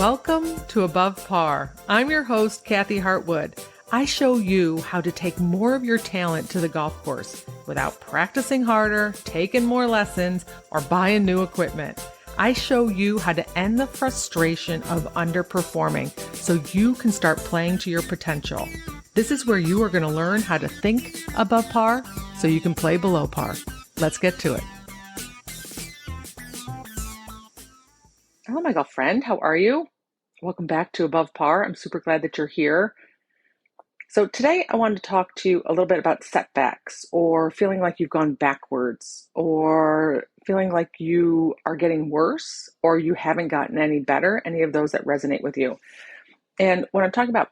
Welcome to Above Par. I'm your host, Kathy Hartwood. I show you how to take more of your talent to the golf course without practicing harder, taking more lessons, or buying new equipment. I show you how to end the frustration of underperforming so you can start playing to your potential. This is where you are going to learn how to think above par so you can play below par. Let's get to it. Hello, my golf friend. How are you? Welcome back to Above Par. I'm super glad that you're here. So today I wanted to talk to you a little bit about setbacks, or feeling like you've gone backwards, or feeling like you are getting worse, or you haven't gotten any better, any of those that resonate with you. And what I'm talking about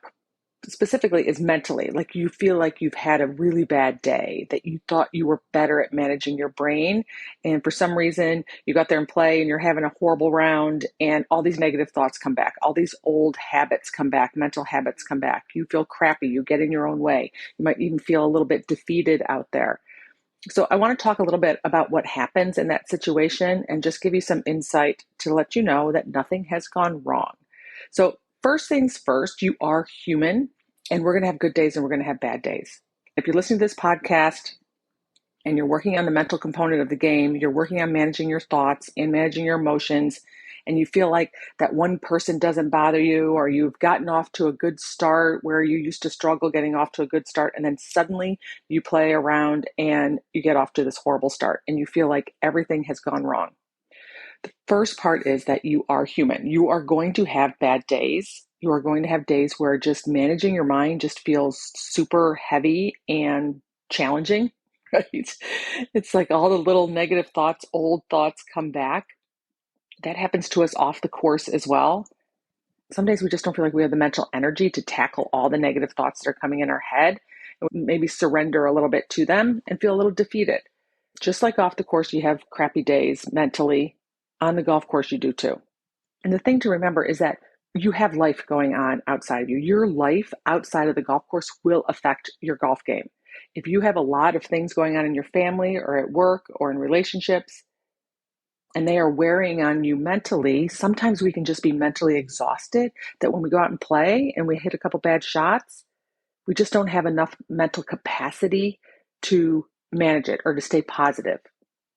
specifically is mentally, like you feel like you've had a really bad day, that you thought you were better at managing your brain. And for some reason you got there and play and you're having a horrible round and all these negative thoughts come back. All these old habits come back, mental habits come back. You feel crappy, you get in your own way. You might even feel a little bit defeated out there. So I want to talk a little bit about what happens in that situation and just give you some insight to let you know that nothing has gone wrong. So first things first, you are human, and we're going to have good days and we're going to have bad days. If you're listening to this podcast and you're working on the mental component of the game, you're working on managing your thoughts and managing your emotions, and you feel like that one person doesn't bother you, or you've gotten off to a good start where you used to struggle getting off to a good start, and then suddenly you play around and you get off to this horrible start and you feel like everything has gone wrong. The first part is that you are human. You are going to have bad days. You are going to have days where just managing your mind just feels super heavy and challenging, right? It's like all the little negative thoughts, old thoughts come back. That happens to us off the course as well. Some days we just don't feel like we have the mental energy to tackle all the negative thoughts that are coming in our head, and maybe surrender a little bit to them and feel a little defeated. Just like off the course, you have crappy days mentally. On the golf course, you do too. And the thing to remember is that you have life going on outside of you. Your life outside of the golf course will affect your golf game. If you have a lot of things going on in your family or at work or in relationships, and they are wearing on you mentally, sometimes we can just be mentally exhausted that when we go out and play and we hit a couple bad shots, we just don't have enough mental capacity to manage it or to stay positive.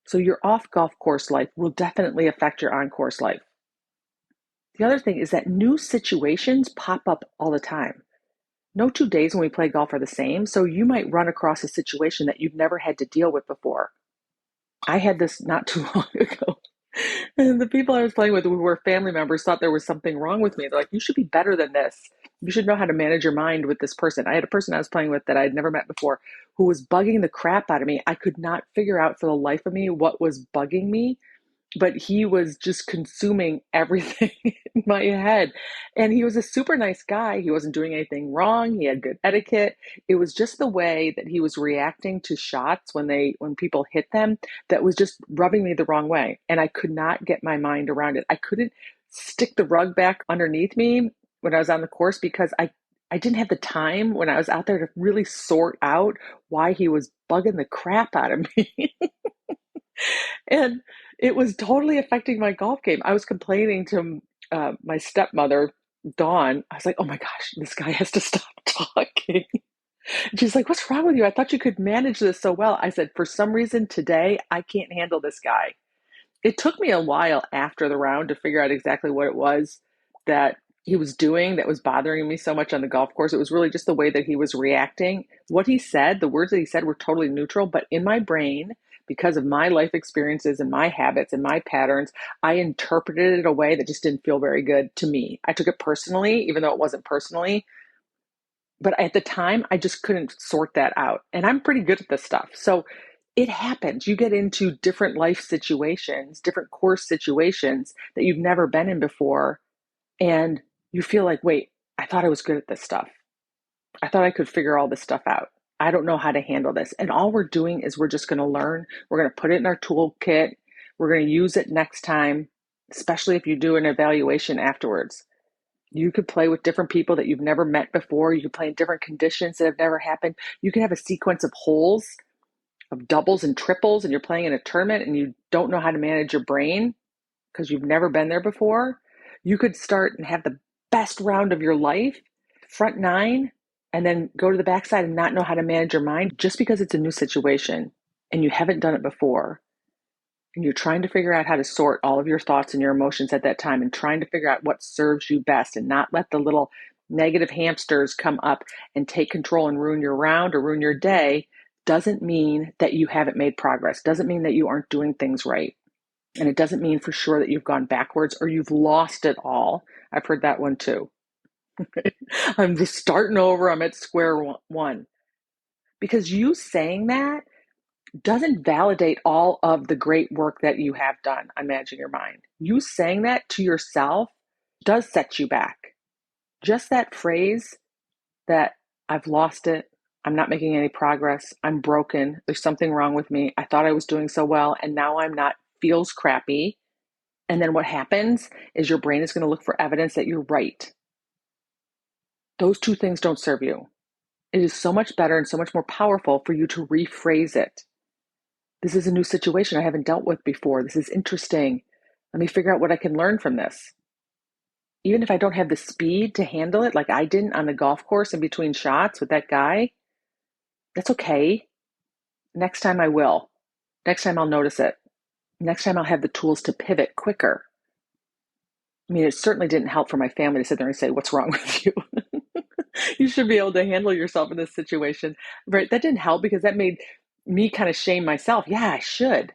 So your off golf course life will definitely affect your on course life. The other thing is that new situations pop up all the time. No 2 days when we play golf are the same, so you might run across a situation that you've never had to deal with before. I had this not too long ago. And the people I was playing with who were family members thought there was something wrong with me. They're like, you should be better than this. You should know how to manage your mind with this person. I had a person I was playing with that I had never met before who was bugging the crap out of me. I could not figure out for the life of me what was bugging me, but he was just consuming everything in my head. And he was a super nice guy. He wasn't doing anything wrong. He had good etiquette. It was just the way that he was reacting to shots when people hit them that was just rubbing me the wrong way. And I could not get my mind around it. I couldn't stick the rug back underneath me when I was on the course because I didn't have the time when I was out there to really sort out why he was bugging the crap out of me. And it was totally affecting my golf game. I was complaining to my stepmother, Dawn. I was like, oh my gosh, this guy has to stop talking. And she's like, what's wrong with you? I thought you could manage this so well. I said, for some reason today, I can't handle this guy. It took me a while after the round to figure out exactly what it was that he was doing that was bothering me so much on the golf course. It was really just the way that he was reacting. What he said, the words that he said were totally neutral, but in my brain, because of my life experiences and my habits and my patterns, I interpreted it in a way that just didn't feel very good to me. I took it personally, even though it wasn't personally. But at the time, I just couldn't sort that out. And I'm pretty good at this stuff. So it happens. You get into different life situations, different course situations that you've never been in before. And you feel like, wait, I thought I was good at this stuff. I thought I could figure all this stuff out. I don't know how to handle this. And all we're doing is we're just going to learn. We're going to put it in our toolkit. We're going to use it next time, especially if you do an evaluation afterwards. You could play with different people that you've never met before. You could play in different conditions that have never happened. You can have a sequence of holes, of doubles and triples, and you're playing in a tournament and you don't know how to manage your brain because you've never been there before. You could start and have the best round of your life, front nine, and then go to the backside and not know how to manage your mind just because it's a new situation and you haven't done it before. And you're trying to figure out how to sort all of your thoughts and your emotions at that time and trying to figure out what serves you best and not let the little negative hamsters come up and take control and ruin your round or ruin your day doesn't mean that you haven't made progress, doesn't mean that you aren't doing things right. And it doesn't mean for sure that you've gone backwards or you've lost it all. I've heard that one too. I'm just starting over. I'm at square one. Because you saying that doesn't validate all of the great work that you have done on managing your mind. You saying that to yourself does set you back. Just that phrase that I've lost it, I'm not making any progress, I'm broken, there's something wrong with me, I thought I was doing so well and now I'm not, feels crappy. And then what happens is your brain is going to look for evidence that you're right. Those two things don't serve you. It is so much better and so much more powerful for you to rephrase it. This is a new situation I haven't dealt with before. This is interesting. Let me figure out what I can learn from this. Even if I don't have the speed to handle it like I didn't on the golf course in between shots with that guy, that's okay. Next time I will. Next time I'll notice it. Next time I'll have the tools to pivot quicker. I mean, it certainly didn't help for my family to sit there and say, what's wrong with you? You should be able to handle yourself in this situation. Right? That didn't help because that made me kind of shame myself. Yeah, I should.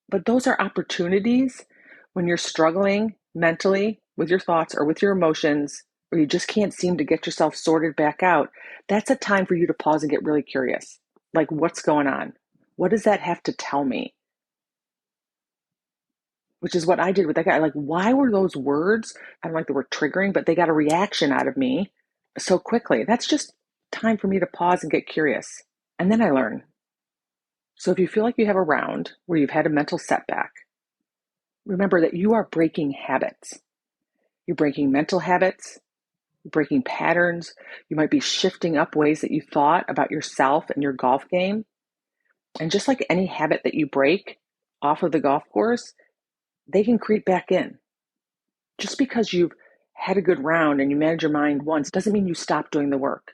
But those are opportunities when you're struggling mentally with your thoughts or with your emotions, or you just can't seem to get yourself sorted back out. That's a time for you to pause and get really curious. Like, what's going on? What does that have to tell me? Which is what I did with that guy. Like, why were those words, I don't like the word triggering, but they got a reaction out of me so quickly? That's just time for me to pause and get curious. And then I learn. So if you feel like you have a round where you've had a mental setback, remember that you are breaking habits. You're breaking mental habits, breaking patterns. You might be shifting up ways that you thought about yourself and your golf game. And just like any habit that you break off of the golf course, they can creep back in. Just because you've had a good round and you manage your mind once doesn't mean you stop doing the work.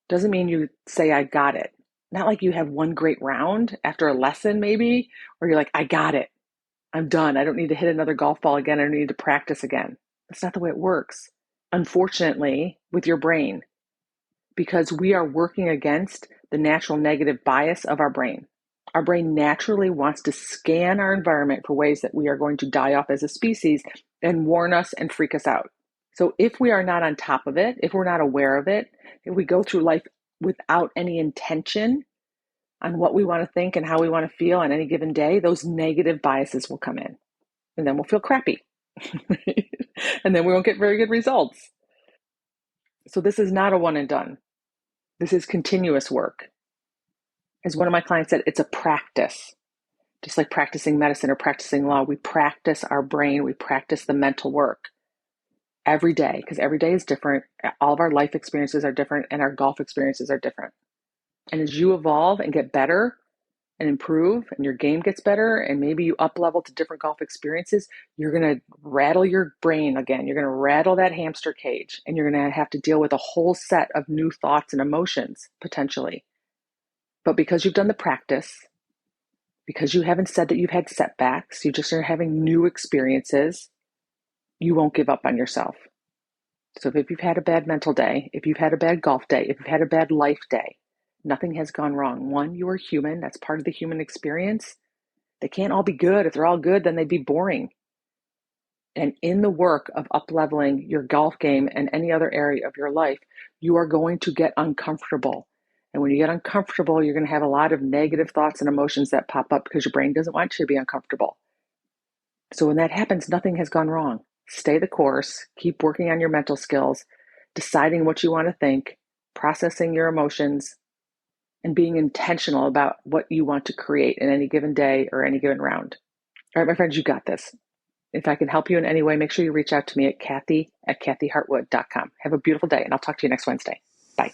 Doesn't mean you say, I got it. Not like you have one great round after a lesson maybe, or you're like, I got it. I'm done. I don't need to hit another golf ball again. I don't need to practice again. That's not the way it works. Unfortunately, with your brain, because we are working against the natural negative bias of our brain. Our brain naturally wants to scan our environment for ways that we are going to die off as a species and warn us and freak us out. So if we are not on top of it, if we're not aware of it, if we go through life without any intention on what we want to think and how we want to feel on any given day, those negative biases will come in. And then we'll feel crappy. And then we won't get very good results. So this is not a one and done. This is continuous work. As one of my clients said, it's a practice. Just like practicing medicine or practicing law, we practice our brain, we practice the mental work every day, because every day is different. All of our life experiences are different, and our golf experiences are different. And as you evolve and get better and improve, and your game gets better, and maybe you up level to different golf experiences, you're going to rattle your brain again. You're going to rattle that hamster cage, and you're going to have to deal with a whole set of new thoughts and emotions, potentially. But because you've done the practice, because you haven't said that you've had setbacks, you just are having new experiences, you won't give up on yourself. So if you've had a bad mental day, if you've had a bad golf day, if you've had a bad life day, nothing has gone wrong. One, you are human. That's part of the human experience. They can't all be good. If they're all good, then they'd be boring. And in the work of up-leveling your golf game and any other area of your life, you are going to get uncomfortable. And when you get uncomfortable, you're going to have a lot of negative thoughts and emotions that pop up because your brain doesn't want you to be uncomfortable. So when that happens, nothing has gone wrong. Stay the course, keep working on your mental skills, deciding what you want to think, processing your emotions, and being intentional about what you want to create in any given day or any given round. All right, my friends, you got this. If I can help you in any way, make sure you reach out to me at Kathy@kathyhartwood.com. Have a beautiful day, and I'll talk to you next Wednesday. Bye.